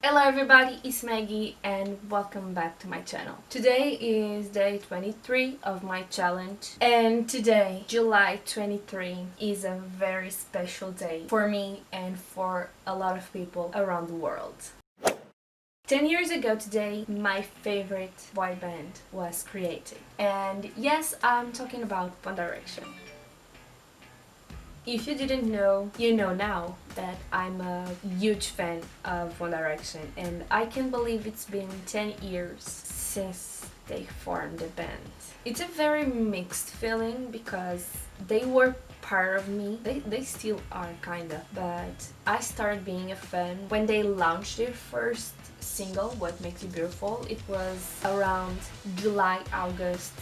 Hello everybody, it's Maggie and welcome back to my channel. Today is day 23 of my challenge, and today, July 23, is a very special day for me and for a lot of people around the world. 10 years ago today, my favorite boy band was created. And yes, I'm talking about OneDirection. If you didn't know, you know now that I'm a huge fan of OneDirection, and I can't believe it's been 10 years since they formed the band. It's a very mixed feeling because they were part of me. They still are kinda, but I started being a fan when they launched their first single, What Makes You Beautiful. It was around July, August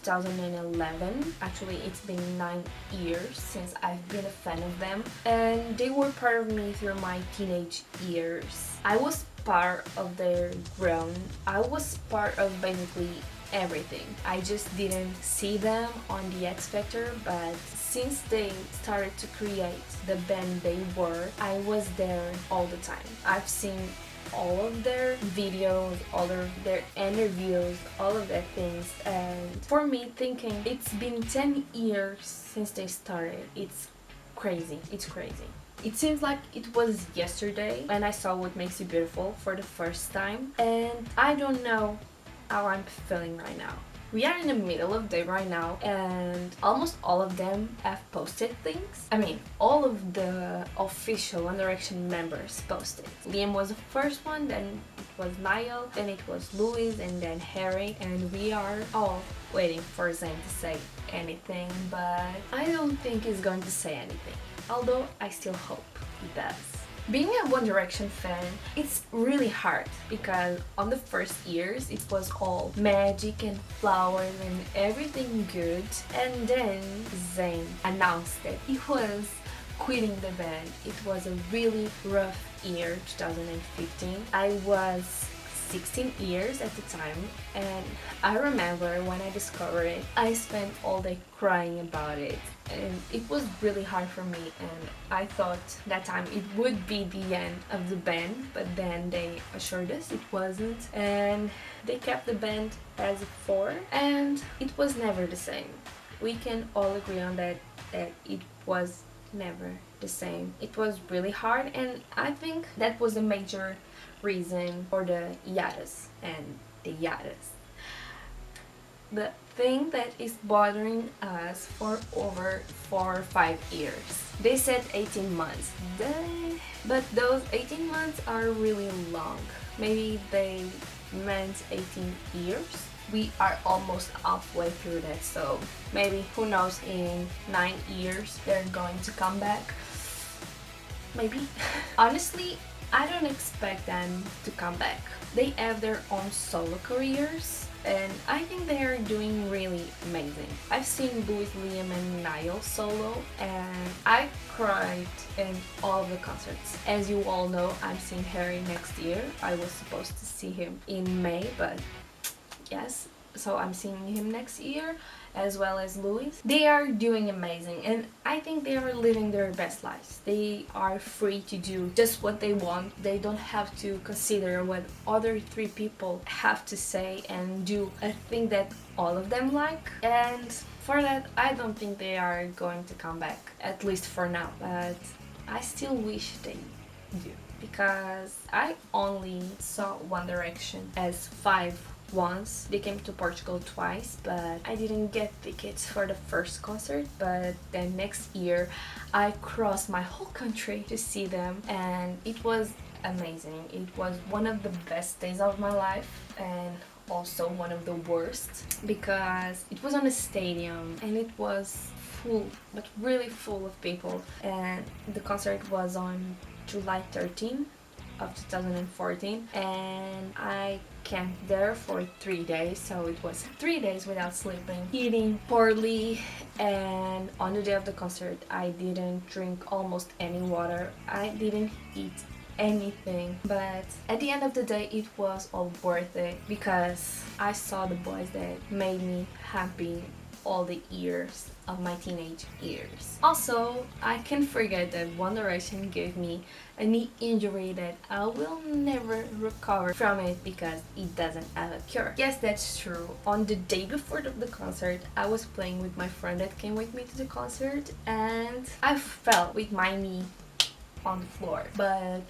2011. Actually, it's been 9 years since I've been a fan of them, and they were part of me through my teenage years. I was part of their growth. I was part of basically everything. I just didn't see them on the X Factor, but since they started to create the band they were, I was there all the time. I've seen all of their videos, all of their interviews, all of that things, and for me, thinking it's been 10 years since they started, it's crazy. It seems like it was yesterday when I saw What Makes You Beautiful for the first time, and I don't know how I'm feeling right now. We are in the middle of the day right now, and almost all of them have posted things. I mean, all of the official OneDirection members posted. Liam was the first one, then it was Niall, then it was Louis, and then Harry, and we are all waiting for Zayn to say anything, but I don't think he's going to say anything, although I still hope he does. Being a OneDirection fan, it's really hard because on the first years it was all magic and flowers and everything good, and then Zayn announced that he was quitting the band. It was a really rough year, 2015. I was 16 years at the time, and I remember when I discovered it, I spent all day crying about it, and it was really hard for me, and I thought that time it would be the end of the band, but then they assured us it wasn't, and they kept the band as a four, and it was never the same. We can all agree on that it was never the same. It was really hard, and I think that was a major reason for the hiatus and the hiatus. The thing that is bothering us for over 4 or 5 years. They said 18 months, but those 18 months are really long. Maybe they meant 18 years. We are almost halfway through that, so maybe, who knows, in 9 years they're going to come back. Maybe. Honestly, I don't expect them to come back. They have their own solo careers, and I think they are doing really amazing. I've seen Louis, Liam, and Niall solo, and I cried in all of the concerts. As you all know, I'm seeing Harry next year. I was supposed to see him in May, but yes, so I'm seeing him next year, as well as Louis. They are doing amazing, and I think they are living their best lives. They are free to do just what they want. They don't have to consider what other 3 people have to say and do a thing that all of them like, and for that I don't think they are going to come back, at least for now, but I still wish they do, because I only saw OneDirection as 5 once. They came to Portugal twice, but I didn't get tickets for the first concert, but then next year I crossed my whole country to see them, and it was amazing. It was one of the best days of my life, and also one of the worst, because it was on a stadium and it was full, but really full of people, and the concert was on July 13th of 2014, and I camped there for 3 days, so it was 3 days without sleeping, eating poorly, and on the day of the concert I didn't drink almost any water. I didn't eat anything, but at the end of the day it was all worth it, because I saw the boys that made me happy all the years of my teenage years. Also, I can't forget that One Direction gave me a knee injury that I will never recover from it because it doesn't have a cure. Yes, that's true. On the day before the concert, I was playing with my friend that came with me to the concert, and I fell with my knee on the floor. But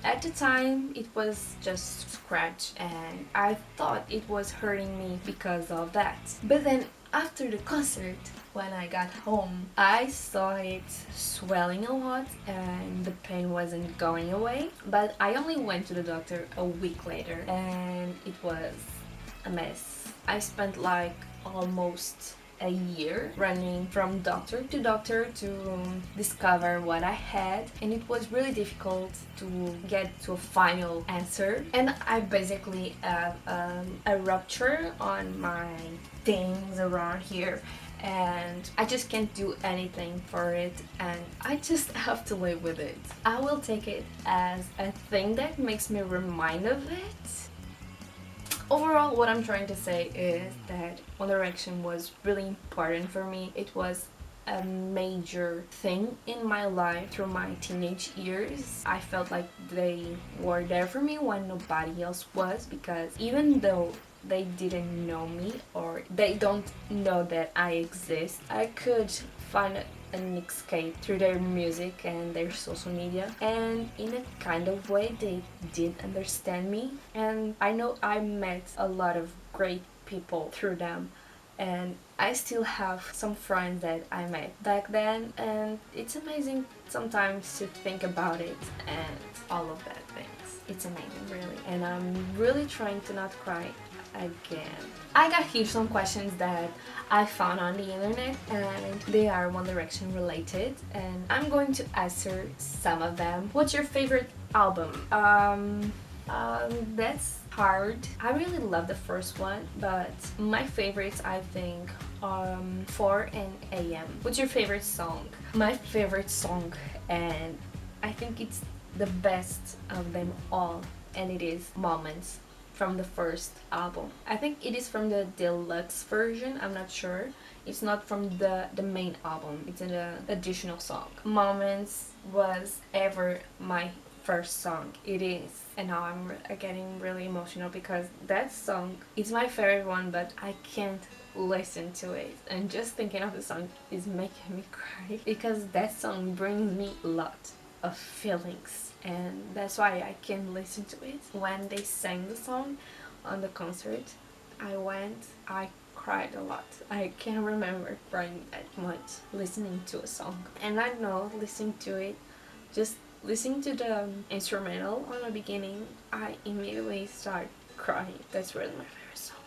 at the time, it was just scratch, and I thought it was hurting me because of that. But then after the concert, when I got home, I saw it swelling a lot and the pain wasn't going away. But I only went to the doctor a week later and it was a mess. I spent like almost a year running from doctor to discover what I had, and it was really difficult to get to a final answer. And I basically have a rupture on my things around here, and I just can't do anything for it, and I just have to live with it. I will take it as a thing that makes me remind of it. Overall, what I'm trying to say is that One Direction was really important for me. It was a major thing in my life through my teenage years. I felt like they were there for me when nobody else was, because even though they didn't know me or they don't know that I exist, I could find an escape through their music and their social media, and in a kind of way they did understand me. And I know I met a lot of great people through them, and I still have some friends that I met back then, and it's amazing sometimes to think about it and all of that things. It's amazing, really, and I'm really trying to not cry again. I got here some questions that I found on the internet, and they are One Direction related, and I'm going to answer some of them. What's your favorite album? That's hard. I really love the first one, but my favorites, I think, 4 and AM. What's your favorite song? My favorite song, and I think it's the best of them all, and it is Moments from the first album. I think it is from the deluxe version, I'm not sure. It's not from the main album, it's an additional song. Moments was ever my first song. It is. And now I'm getting really emotional because that song is my favorite one, but I can't listen to it. And just thinking of the song is making me cry because that song brings me a lot of feelings, and that's why I can listen to it. When they sang the song on the concert I cried a lot. I can't remember crying that much listening to a song. And I know, listening to it, just listening to the instrumental on the beginning, I immediately start crying. That's really my favorite song,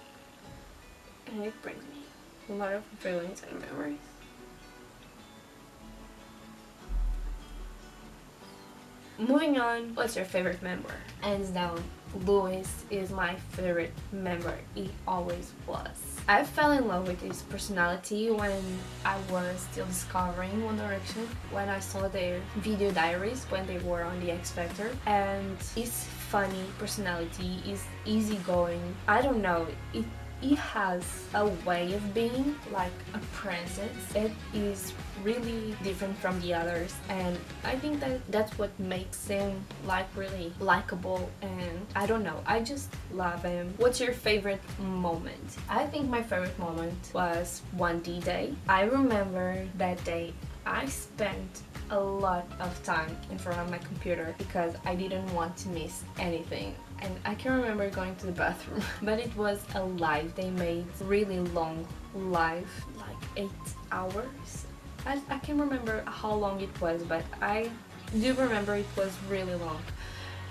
and it brings me a lot of feelings and memories. Moving on, what's your favorite member? Hands down, Louis is my favorite member. He always was. I fell in love with his personality when I was still discovering One Direction, when I saw their video diaries when they were on the X Factor, and his funny personality is easygoing. I don't know, he has a way of being like a presence that is really different from the others, and I think that that's what makes him like really likable, and I don't know, I just love him. What's your favorite moment? I think my favorite moment was 1D Day. I remember that day I spent a lot of time in front of my computer because I didn't want to miss anything. And I can remember going to the bathroom, but it was a live. They made really long live, like 8 hours. I can't remember how long it was, but I do remember it was really long.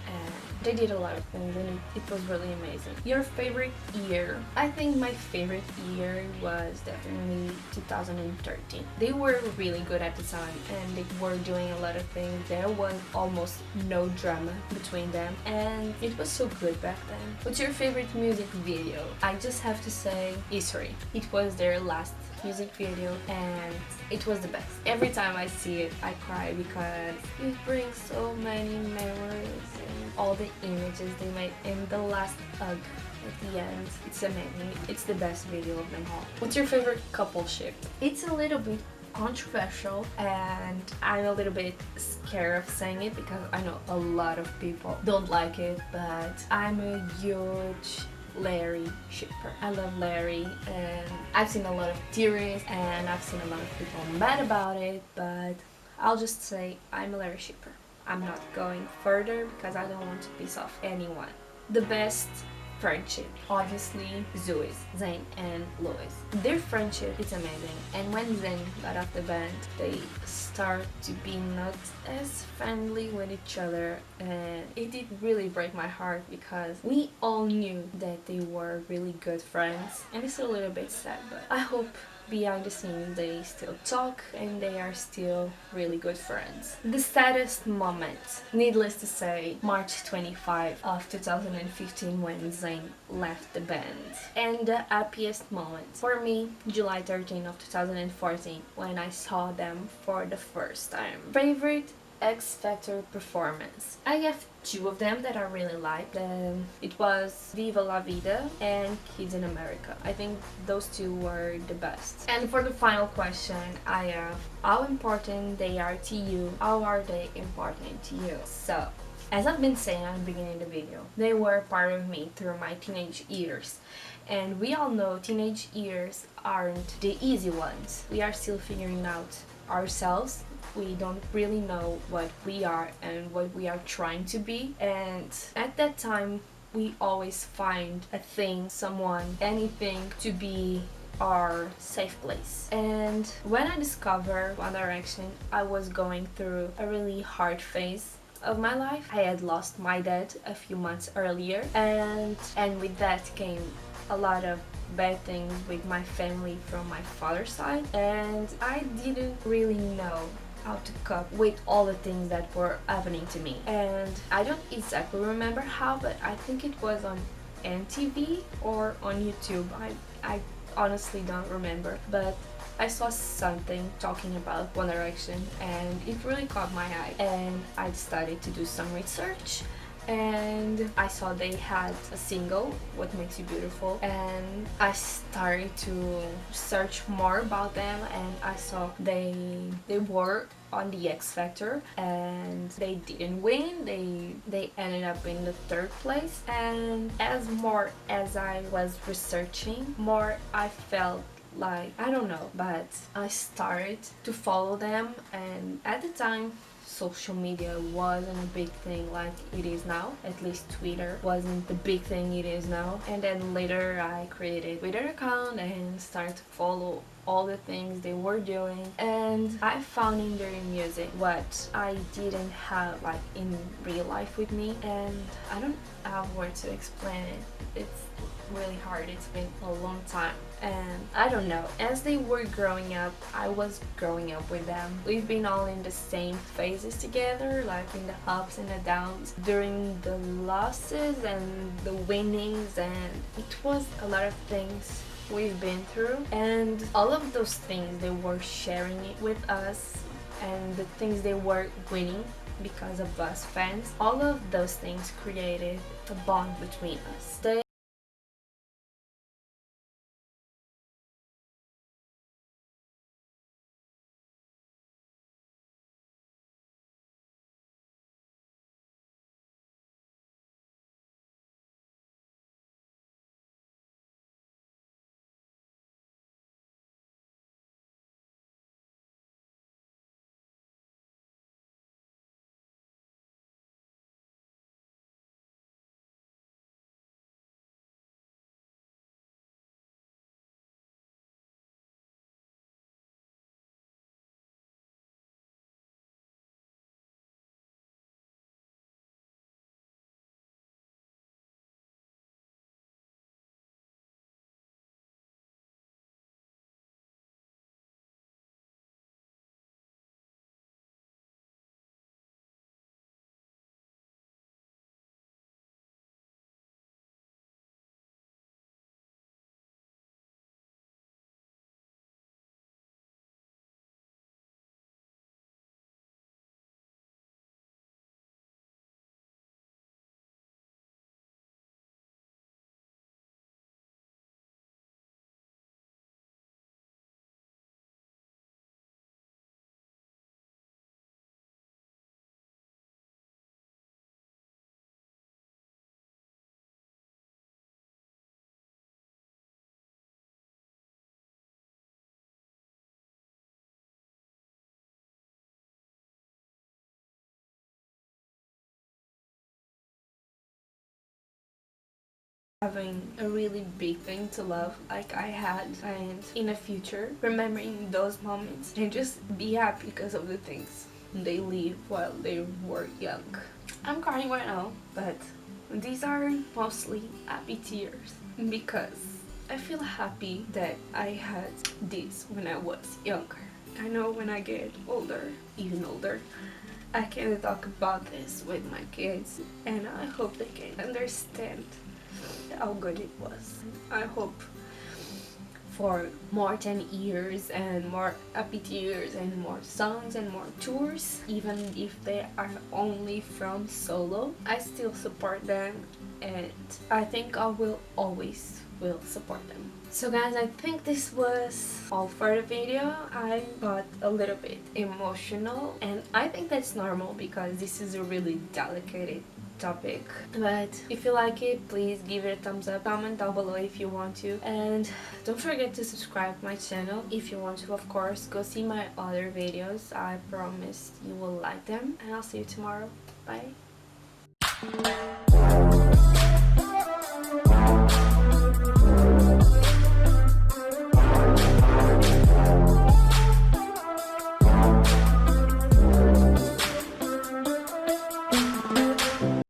And they did a lot of things, and it was really amazing. Your favorite year? I think my favorite year was definitely 2013. They were really good at the time, and they were doing a lot of things. There was almost no drama between them, and it was so good back then. What's your favorite music video? I just have to say History. It was their last music video, and it was the best. Every time I see it, I cry because it brings so many memories and all the images they made, and the last hug at the end, it's amazing. It's the best video of them all. What's your favorite couple ship? It's a little bit controversial, and I'm a little bit scared of saying it because I know a lot of people don't like it, but I'm a huge Larry shipper. I love Larry, and I've seen a lot of theories and I've seen a lot of people mad about it, but I'll just say I'm a Larry shipper. I'm not going further because I don't want to piss off anyone. The best friendship, obviously Zayn and Louis. Their friendship is amazing, and when Zayn got off the band, they start to be not as friendly with each other, and it did really break my heart because we all knew that they were really good friends, and it's a little bit sad, but I hope behind the scenes they still talk and they are still really good friends. The saddest moment, needless to say, March 25 of 2015 when Zayn left the band. And the happiest moment for me, July 13 of 2014 when I saw them for the first time. Favorite X Factor performance. I have two of them that I really liked. It was Viva La Vida and Kids in America. I think those two were the best. And for the final question, I have how important they are to you. How are they important to you? So, as I've been saying at the beginning of the video, they were part of me through my teenage years. And we all know teenage years aren't the easy ones. We are still figuring out ourselves. We don't really know what we are and what we are trying to be, and at that time we always find a thing, someone, anything to be our safe place. And when I discovered One Direction, I was going through a really hard phase of my life. I had lost my dad a few months earlier, and with that came a lot of bad things with my family from my father's side, and I didn't really know how to cope with all the things that were happening to me. And I don't exactly remember how, but I think it was on MTV or on YouTube. I honestly don't remember, but I saw something talking about One Direction and it really caught my eye, and I decided to do some research, and I saw they had a single, What Makes You Beautiful, and I started to search more about them, and I saw they were on the X Factor and they didn't win. They ended up in the third place, and as I was researching more, I felt like, I don't know, but I started to follow them, and at the time social media wasn't a big thing like it is now. At least Twitter wasn't the big thing it is now. And then later I created a Twitter account and started to follow all the things they were doing, and I found in their music what I didn't have like in real life with me, and I don't have words to explain it. It's really hard. It's been a long time, and I don't know, as they were growing up, I was growing up with them. We've been all in the same phases together, like in the ups and the downs, during the losses and the winnings, and it was a lot of things we've been through, and all of those things they were sharing it with us, and the things they were winning because of us fans, all of those things created a bond between us. having a really big thing to love like I had, and in the future remembering those moments and just be happy because of the things they live while they were young. I'm crying right now, but these are mostly happy tears because I feel happy that I had this when I was younger. I know when I get older, even older, I can talk about this with my kids, and I hope they can understand how good it was. I hope for more 10 years and more happy tears and more songs and more tours, even if they are only from solo. I still support them, and I think I will always will support them. So guys, I think this was all for the video. I got a little bit emotional, and I think that's normal because this is a really delicate topic. But if you like it, please give it a thumbs up, comment down below if you want to, and don't forget to subscribe my channel if you want to. Of course, go see my other videos. I promise you will like them, and I'll see you tomorrow. Bye.